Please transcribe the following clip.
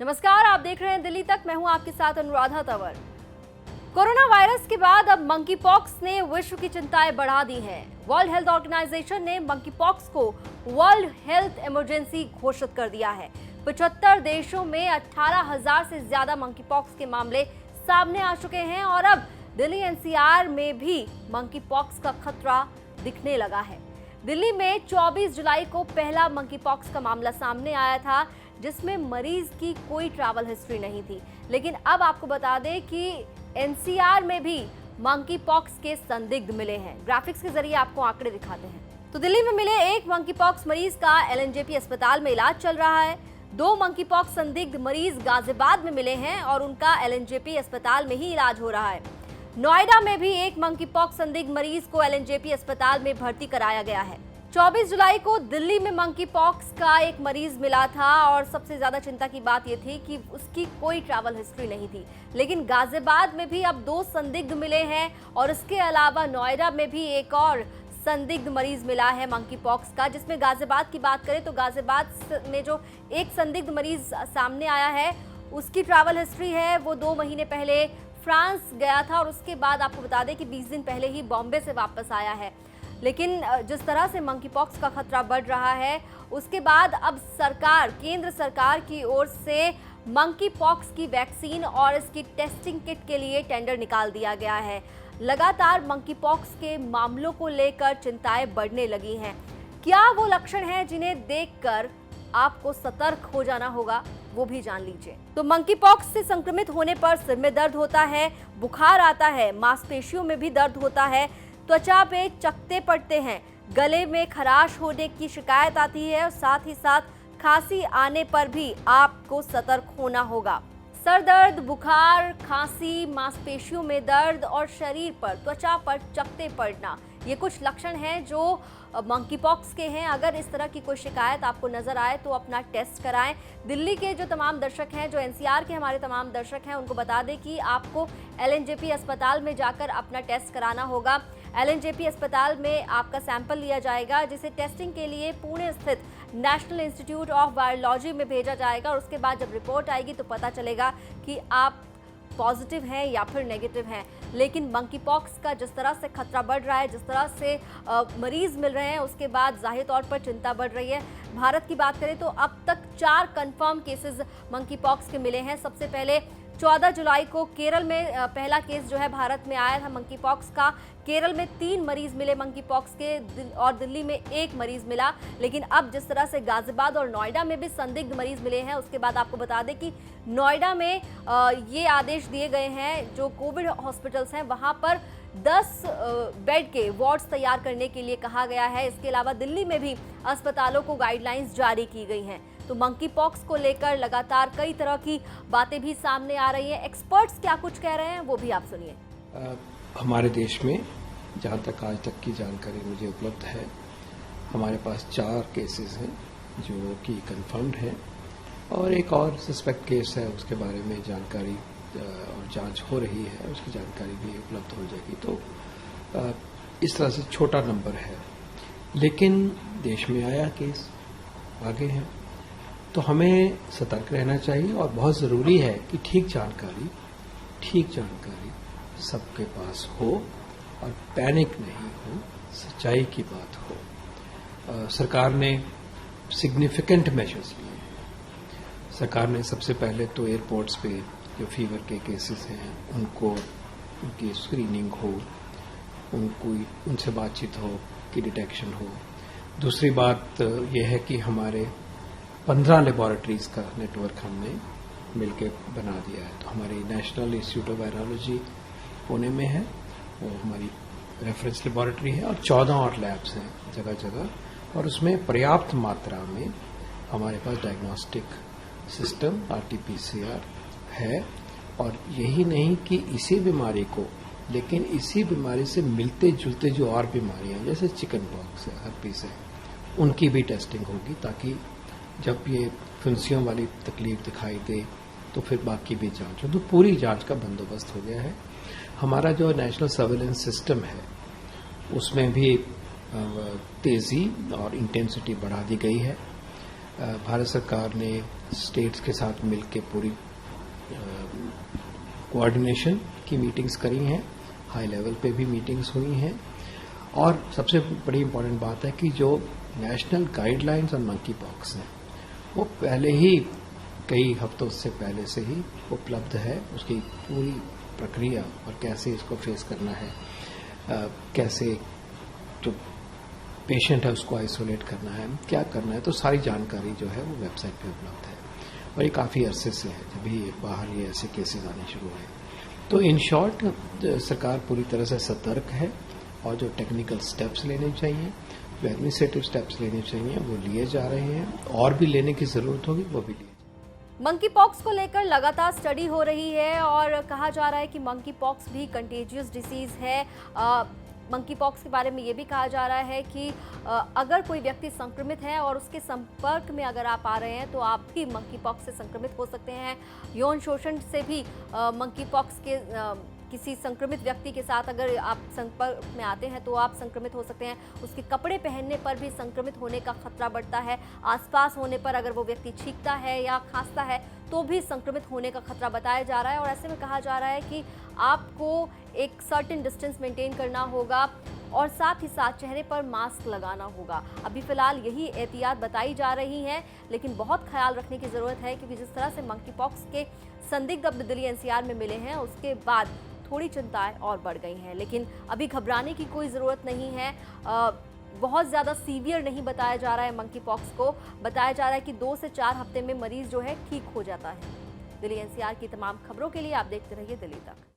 नमस्कार, आप देख रहे हैं दिल्ली तक। मैं हूं आपके साथ अनुराधा तंवर। कोरोना वायरस के बाद अब मंकी पॉक्स ने विश्व की चिंताएं बढ़ा दी हैं। वर्ल्ड हेल्थ ऑर्गेनाइजेशन ने मंकी पॉक्स को वर्ल्ड हेल्थ इमरजेंसी घोषित कर दिया है। 75 देशों में 18,000 से ज्यादा मंकी पॉक्स के मामले सामने आ चुके हैं और अब दिल्ली एनसीआर में भी मंकी पॉक्स का खतरा दिखने लगा है। दिल्ली में 24 जुलाई को पहला मंकी पॉक्स का मामला सामने आया था, जिसमें मरीज की कोई ट्रैवल हिस्ट्री नहीं थी। लेकिन अब आपको बता दें कि एनसीआर में भी मंकी पॉक्स के संदिग्ध मिले हैं। ग्राफिक्स के जरिए आपको आंकड़े दिखाते हैं। तो दिल्ली में मिले एक मंकी पॉक्स मरीज का एलएनजेपी अस्पताल में इलाज चल रहा है। 2 मंकी पॉक्स संदिग्ध मरीज गाजियाबाद में मिले हैं और उनका एलएनजेपी अस्पताल में ही इलाज हो रहा है। नोएडा में भी एक मंकी पॉक्स संदिग्ध मरीज को एलएनजेपी अस्पताल में भर्ती कराया गया है। 24 जुलाई को दिल्ली में मंकी पॉक्स का एक मरीज मिला था और सबसे ज्यादा चिंता की बात यह थी कि उसकी कोई ट्रैवल हिस्ट्री नहीं थी। लेकिन गाजियाबाद में भी अब 2 संदिग्ध मिले हैं और इसके अलावा नोएडा में भी एक और संदिग्ध मरीज मिला है मंकी पॉक्स का। जिसमें गाजियाबाद की बात करें तो गाजियाबाद में जो एक संदिग्ध मरीज सामने आया है, उसकी ट्रैवल हिस्ट्री है वो 2 महीने पहले फ्रांस गया था और उसके बाद आपको बता दें कि 20 दिन पहले ही बॉम्बे से वापस आया है। लेकिन जिस तरह से मंकी पॉक्स का खतरा बढ़ रहा है, उसके बाद अब केंद्र सरकार की ओर से मंकी पॉक्स की वैक्सीन और इसकी टेस्टिंग किट के लिए टेंडर निकाल दिया गया है। लगातार मंकी पॉक्स के मामलों को लेकर चिंताएं बढ़ने लगी हैं। क्या वो लक्षण हैं जिन्हें देखकर आपको सतर्क हो जाना होगा, वो भी जान लीजिए। तो मंकी पॉक्स से संक्रमित होने पर सिर में दर्द होता है, बुखार आता है, मांसपेशियों में भी दर्द होता है, त्वचा पे चकत्ते पड़ते हैं, गले में खराश होने की शिकायत आती है और साथ ही साथ खांसी आने पर भी आपको सतर्क होना होगा। सर दर्द, बुखार, खांसी, मांसपेशियों में दर्द और शरीर पर, त्वचा पर चकत्ते पड़ना, ये कुछ लक्षण हैं जो मंकी पॉक्स के हैं। अगर इस तरह की कोई शिकायत आपको नजर आए तो अपना टेस्ट कराएं। दिल्ली के जो तमाम दर्शक हैं, जो एनसीआर के हमारे तमाम दर्शक हैं, उनको बता दें कि आपको एलएनजेपी अस्पताल में जाकर अपना टेस्ट कराना होगा। एलएनजेपी अस्पताल में आपका सैंपल लिया जाएगा, जिसे टेस्टिंग के लिए पुणे स्थित नेशनल इंस्टीट्यूट ऑफ वायरोलॉजी में भेजा जाएगा और उसके बाद जब रिपोर्ट आएगी तो पता चलेगा कि आप पॉजिटिव हैं या फिर नेगेटिव हैं। लेकिन मंकी पॉक्स का जिस तरह से खतरा बढ़ रहा है, जिस तरह से मरीज मिल रहे हैं, उसके बाद जाहिर तौर पर चिंता बढ़ रही है। भारत की बात करें तो अब तक 4 कंफर्म केसेस मंकी पॉक्स के मिले हैं। सबसे पहले 14 जुलाई को केरल में पहला केस जो है भारत में आया था मंकी पॉक्स का। केरल में 3 मरीज मिले मंकी पॉक्स के और दिल्ली में 1 मरीज मिला। लेकिन अब जिस तरह से गाजियाबाद और नोएडा में भी संदिग्ध मरीज मिले हैं, उसके बाद आपको बता दें कि नोएडा में ये आदेश दिए गए हैं, जो कोविड हॉस्पिटल्स हैं वहां पर 10 बेड के वार्ड्स तैयार करने के लिए कहा गया है। इसके अलावा दिल्ली में भी अस्पतालों को गाइडलाइंस जारी की गई हैं। तो मंकी पॉक्स को लेकर लगातार कई तरह की बातें भी सामने आ रही हैं। एक्सपर्ट्स क्या कुछ कह रहे हैं वो भी आप सुनिए। हमारे देश में जहाँ तक आज तक की जानकारी मुझे उपलब्ध है, हमारे पास 4 केसेस हैं जो कि कंफर्म्ड हैं और एक और सस्पेक्ट केस है, उसके बारे में जानकारी और जांच हो रही है, उसकी जानकारी भी उपलब्ध हो जाएगी। तो इस तरह से छोटा नंबर है, लेकिन देश में आया केस आगे है, तो हमें सतर्क रहना चाहिए और बहुत ज़रूरी है कि ठीक जानकारी सबके पास हो और पैनिक नहीं हो, सच्चाई की बात हो। सरकार ने सिग्निफिकेंट मेजर्स लिए हैं। सरकार ने सबसे पहले तो एयरपोर्ट्स पे जो फीवर के केसेस हैं उनकी स्क्रीनिंग हो, उनसे बातचीत हो कि डिटेक्शन हो। दूसरी बात यह है कि हमारे 15 लेबोरेटरीज का नेटवर्क हमने मिलकर बना दिया है। तो हमारी national institute of virology Pune में है, वो हमारी रेफरेंस लेबोरेटरी है, और 14 और लैब्स हैं जगह जगह, और उसमें पर्याप्त मात्रा में हमारे पास डायग्नोस्टिक सिस्टम RT-PCR है। और यही नहीं कि इसी बीमारी को, लेकिन इसी बीमारी से मिलते जुलते जो और बीमारियां जैसे चिकन पॉक्स है, हर्पीस है, उनकी भी टेस्टिंग होगी, ताकि जब ये फुंसियों वाली तकलीफ दिखाई दे तो फिर बाकी भी जांच हो। तो पूरी जांच का बंदोबस्त हो गया है। हमारा जो नेशनल सर्वेलेंस सिस्टम है उसमें भी तेजी और इंटेंसिटी बढ़ा दी गई है। भारत सरकार ने स्टेट्स के साथ मिलकर पूरी कोऑर्डिनेशन की मीटिंग्स करी हैं, हाई लेवल पे भी मीटिंग्स हुई हैं। और सबसे बड़ी इम्पोर्टेंट बात है कि जो national guidelines on monkey pox हैं वो पहले ही कई हफ्तों से पहले से ही उपलब्ध है। उसकी पूरी प्रक्रिया और कैसे इसको फेस करना है, कैसे जो पेशेंट है उसको आइसोलेट करना है, क्या करना है, तो सारी जानकारी जो है वो वेबसाइट पे उपलब्ध है। और ये काफ़ी अरसे से है, जब भी बाहर ये ऐसे केसेस आने शुरू हुए। तो इन शॉर्ट सरकार पूरी तरह से सतर्क है और जो टेक्निकल स्टेप्स लेने चाहिए, जो एडमिनिस्ट्रेटिव स्टेप्स लेने चाहिए वो लिए जा रहे हैं, और भी लेने की जरूरत होगी वो भी लिए। मंकी पॉक्स को लेकर लगातार स्टडी हो रही है और कहा जा रहा है कि मंकी पॉक्स भी कंटेजियस डिसीज है। मंकी पॉक्स के बारे में ये भी कहा जा रहा है कि अगर कोई व्यक्ति संक्रमित है और उसके संपर्क में अगर आप आ रहे हैं तो आप भी मंकी पॉक्स से संक्रमित हो सकते हैं। यौन शोषण से भी मंकी पॉक्स के किसी संक्रमित व्यक्ति के साथ अगर आप संपर्क में आते हैं तो आप संक्रमित हो सकते हैं। उसके कपड़े पहनने पर भी संक्रमित होने का खतरा बढ़ता है। आसपास होने पर अगर वो व्यक्ति छींकता है या खांसता है तो भी संक्रमित होने का खतरा बताया जा रहा है। और ऐसे में कहा जा रहा है कि आपको एक सर्टेन डिस्टेंस मेंटेन करना होगा और साथ ही साथ चेहरे पर मास्क लगाना होगा। अभी फिलहाल यही एहतियात बताई जा रही हैं, लेकिन बहुत ख्याल रखने की ज़रूरत है क्योंकि जिस तरह से मंकी पॉक्स के संदिग्ध अब दिल्ली एनसीआर में मिले हैं उसके बाद थोड़ी चिंताएं और बढ़ गई हैं। लेकिन अभी घबराने की कोई ज़रूरत नहीं है। बहुत ज़्यादा सीवियर नहीं बताया जा रहा है मंकी पॉक्स को। बताया जा रहा है कि 2 से 4 हफ्ते में मरीज जो है ठीक हो जाता है। दिल्ली एनसीआर की तमाम खबरों के लिए आप देखते रहिए दिल्ली तक।